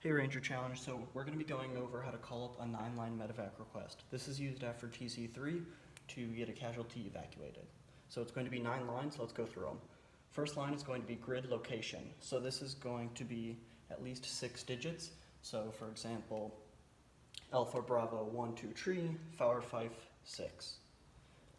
Hey Ranger Challenge, so we're going to be going over how to call up a 9-line medevac request. This is used after TC3 to get a casualty evacuated. So it's going to be 9 lines, so let's go through them. First line is going to be grid location. So this is going to be at least 6 digits. So for example, Alpha Bravo 1 2 tree, Fower Fife 6.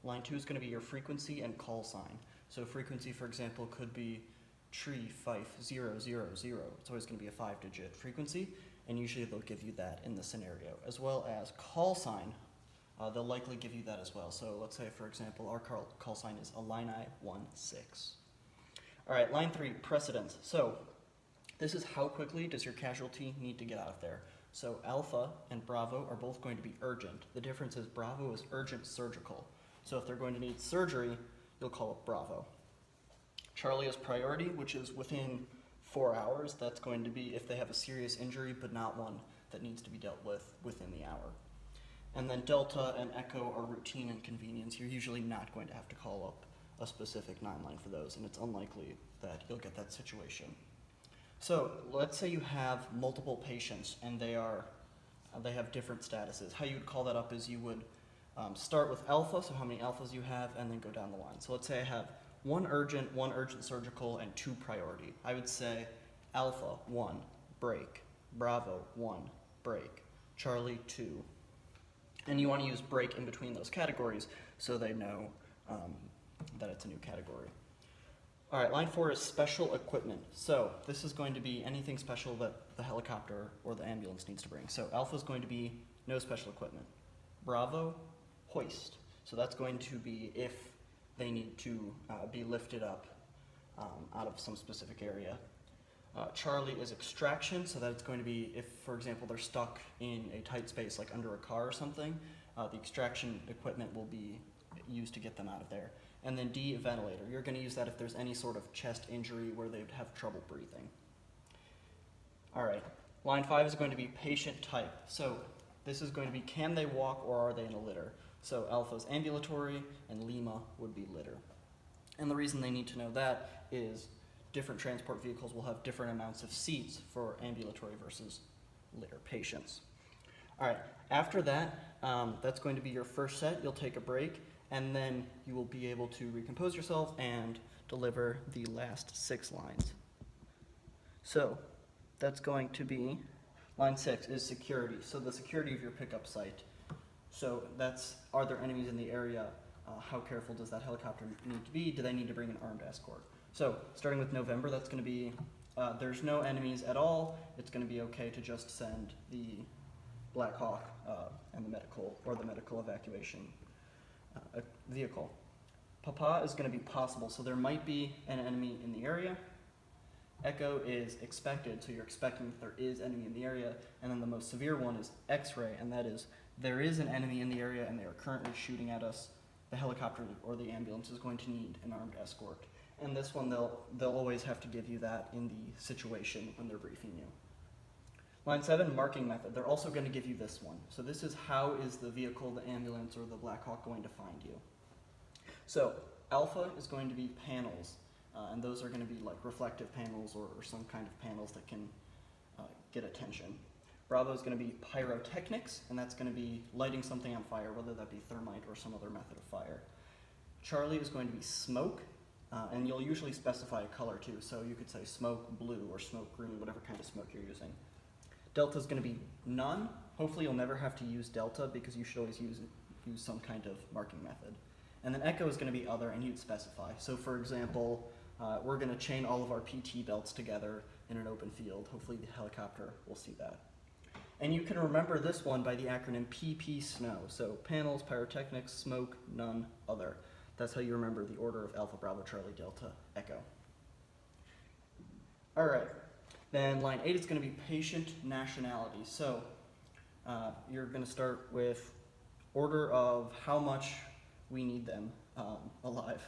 Line 2 is going to be your frequency and call sign. So frequency, for example, could be tree Fife 0 0 0. It's always going to be a 5-digit frequency, and usually they'll give you that in the scenario. As well as call sign, they'll likely give you that as well. So let's say, for example, our call sign is Illini 1-6. All right, line 3, precedence. So this is how quickly does your casualty need to get out of there. So Alpha and Bravo are both going to be urgent. The difference is Bravo is urgent surgical. So if they're going to need surgery, you'll call up Bravo. Charlie is priority, which is within 4 hours. That's going to be if they have a serious injury, but not one that needs to be dealt with within the hour. And then Delta and Echo are routine and convenience. You're usually not going to have to call up a specific 9-line for those, and it's unlikely that you'll get that situation. So let's say you have multiple patients and they have different statuses. How you would call that up is you would start with alpha, so how many alphas you have, and then go down the line. So let's say I have 1 urgent surgical, and 2 priority. I would say Alpha 1, break, Bravo 1, break, Charlie 2. And you want to use break in between those categories so they know that it's a new category. All right, line 4 is special equipment. So this is going to be anything special that the helicopter or the ambulance needs to bring. So Alpha is going to be no special equipment. Bravo, hoist. So that's going to be if they need to be lifted up out of some specific area. Charlie is extraction, so that's going to be if, for example, they're stuck in a tight space like under a car or something, the extraction equipment will be used to get them out of there. And then D, ventilator. You're going to use that if there's any sort of chest injury where they'd have trouble breathing. All right, line 5 is going to be patient type. So this is going to be can they walk or are they in a litter? So Alpha is ambulatory and Lima would be litter. And the reason they need to know that is different transport vehicles will have different amounts of seats for ambulatory versus litter patients. All right, after that, that's going to be your first set. You'll take a break, and then you will be able to recompose yourself and deliver the last 6 lines. So that's going to be, line 6 is security. So the security of your pickup site. So that's, are there enemies in the area? How careful does that helicopter need to be? Do they need to bring an armed escort? So starting with November, that's going to be, there's no enemies at all. It's going to be okay to just send the Black Hawk and the medical evacuation vehicle. Papa is going to be possible, so there might be an enemy in the area. Echo is expected, so you're expecting that there is enemy in the area. And then the most severe one is X-ray, and that is there is an enemy in the area and they are currently shooting at us. The helicopter or the ambulance is going to need an armed escort. And this one, they'll always have to give you that in the situation when they're briefing you. Line 7, marking method. They're also going to give you this one. So this is how is the vehicle, the ambulance, or the Black Hawk going to find you. So Alpha is going to be panels, and those are going to be like reflective panels or some kind of panels that can get attention. Bravo is going to be pyrotechnics, and that's going to be lighting something on fire, whether that be thermite or some other method of fire. Charlie is going to be smoke, and you'll usually specify a color too, so you could say smoke blue or smoke green, whatever kind of smoke you're using. Delta is going to be none. Hopefully you'll never have to use delta because you should always use some kind of marking method. And then echo is going to be other, and you'd specify. So for example, we're going to chain all of our PT belts together in an open field. Hopefully the helicopter will see that. And you can remember this one by the acronym PP SNOW. So panels, pyrotechnics, smoke, none, other. That's how you remember the order of Alpha, Bravo, Charlie, Delta, Echo. All right. Then line 8 is going to be patient nationality. So you're going to start with order of how much we need them alive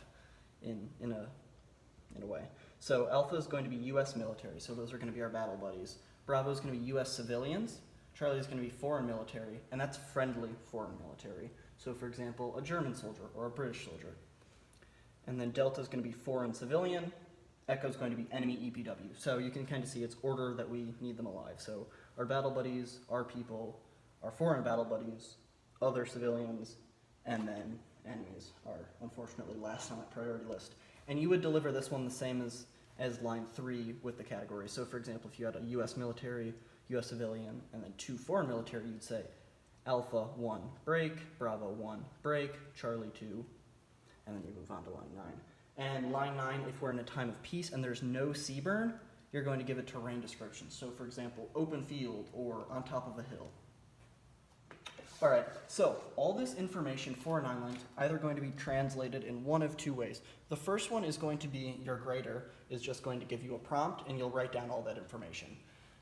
in a way. So Alpha is going to be U.S. military. So those are going to be our battle buddies. Bravo is going to be U.S. civilians. Charlie is going to be foreign military, and that's friendly foreign military. So for example, a German soldier or a British soldier. And then Delta is going to be foreign civilian, Echo is going to be enemy EPW. So you can kind of see it's order that we need them alive. So our battle buddies, our people, our foreign battle buddies, other civilians, and then enemies are unfortunately last on that priority list. And you would deliver this one the same as line 3 with the category. So for example, if you had a US military, US civilian, and then 2 foreign military, you'd say Alpha 1 break, Bravo 1 break, Charlie 2, and then you move on to line 9. And line 9, if we're in a time of peace and there's no sea burn, you're going to give a terrain description. So for example, open field or on top of a hill. All right, so all this information for 9 lines either going to be translated in one of 2 ways. The first one is going to be your grader is just going to give you a prompt and you'll write down all that information.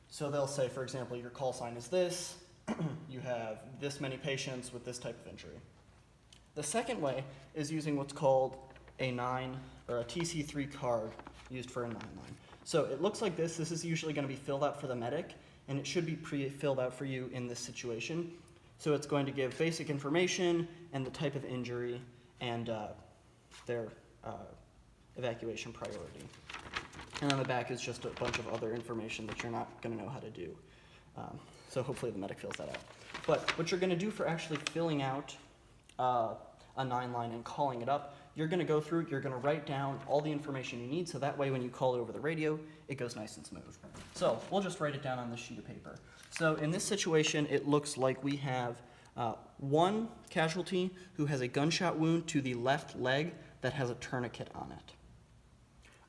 So they'll say, for example, your call sign is this, you have this many patients with this type of injury. The second way is using what's called a 9 or a TC3 card used for a 9 line. So it looks like this. This is usually going to be filled out for the medic, and it should be pre-filled out for you in this situation. So it's going to give basic information and the type of injury and their evacuation priority. And on the back is just a bunch of other information that you're not going to know how to do. So hopefully the medic fills that out. But what you're going to do for actually filling out a 9 line and calling it up, you're going to go through, you're going to write down all the information you need, so that way when you call it over the radio, it goes nice and smooth. So we'll just write it down on this sheet of paper. So in this situation, it looks like we have 1 casualty who has a gunshot wound to the left leg that has a tourniquet on it.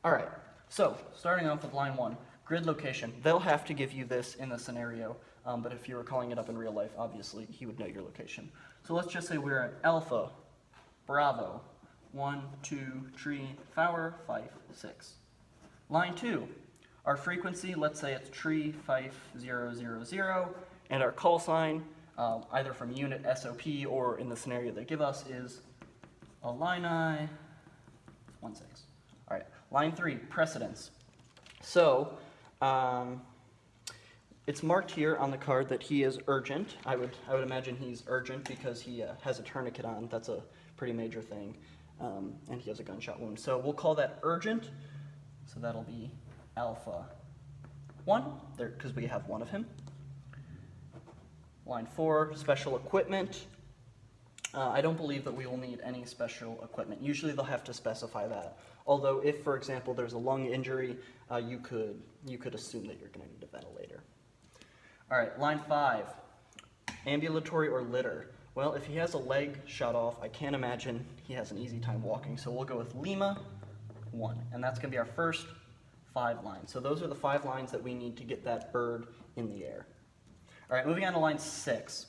All right, so starting off with line 1, grid location. They'll have to give you this in the scenario, but if you were calling it up in real life, obviously he would know your location. So let's just say we're at Alpha, Bravo, 1, 2, 3, 4, 5, 6. Line 2, our frequency, let's say it's tree 5000, and our call sign, either from unit SOP or in the scenario they give us, is Illini 16. All right, line 3, precedence. So it's marked here on the card that he is urgent. I would imagine he's urgent because he has a tourniquet on. That's a pretty major thing. And he has a gunshot wound. So we'll call that urgent. So that'll be Alpha 1, because we have 1 of him. Line 4, special equipment. I don't believe that we will need any special equipment. Usually they'll have to specify that. Although if, for example, there's a lung injury, you could assume that you're going to need a ventilator. All right, line 5, ambulatory or litter. Well, if he has a leg shot off, I can't imagine he has an easy time walking. So we'll go with Lima 1, and that's going to be our first 5 lines. So those are the 5 lines that we need to get that bird in the air. All right, moving on to line 6.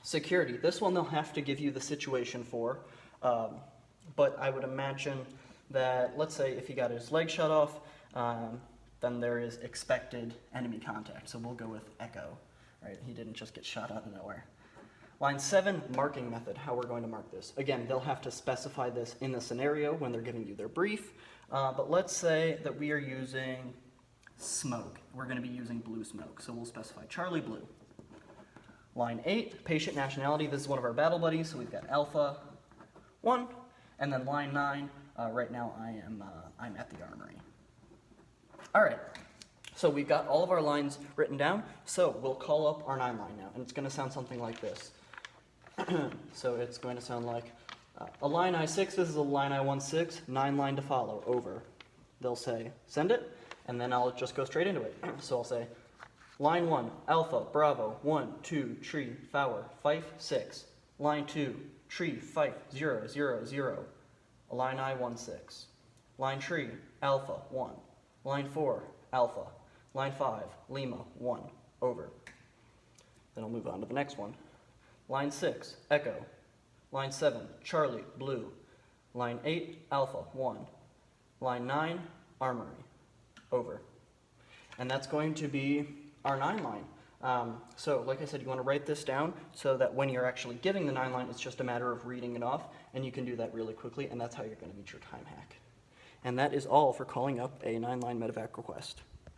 Security. This one they'll have to give you the situation for, but I would imagine that, let's say if he got his leg shot off, then there is expected enemy contact. So we'll go with Echo, right? He didn't just get shot out of nowhere. Line 7, marking method, how we're going to mark this. Again, they'll have to specify this in the scenario when they're giving you their brief, but let's say that we are using smoke. We're going to be using blue smoke, so we'll specify Charlie Blue. Line 8, patient nationality. This is one of our battle buddies, so we've got Alpha 1. And then line 9, right now I'm at the armory. All right, so we've got all of our lines written down, so we'll call up our 9 line now, and it's going to sound something like this. So it's going to sound like, Illini 6, this is Illini 16, 9 line to follow, over. They'll say, send it, and then I'll just go straight into it. So I'll say, line 1, Alpha, Bravo, 1, 2, 3, 4, 5, 6. Line 2, tree, 5, 0, 0, 0. Illini 16. Line 3, Alpha, 1. Line 4, Alpha. Line 5, Lima, 1, over. Then I'll move on to the next one. Line 6, Echo. Line 7, Charlie, Blue. Line 8, Alpha, 1. Line 9, Armory, over. And that's going to be our 9 line. So like I said, you want to write this down so that when you're actually giving the 9 line, it's just a matter of reading it off, and you can do that really quickly, and that's how you're going to meet your time hack. And that is all for calling up a 9-line medevac request.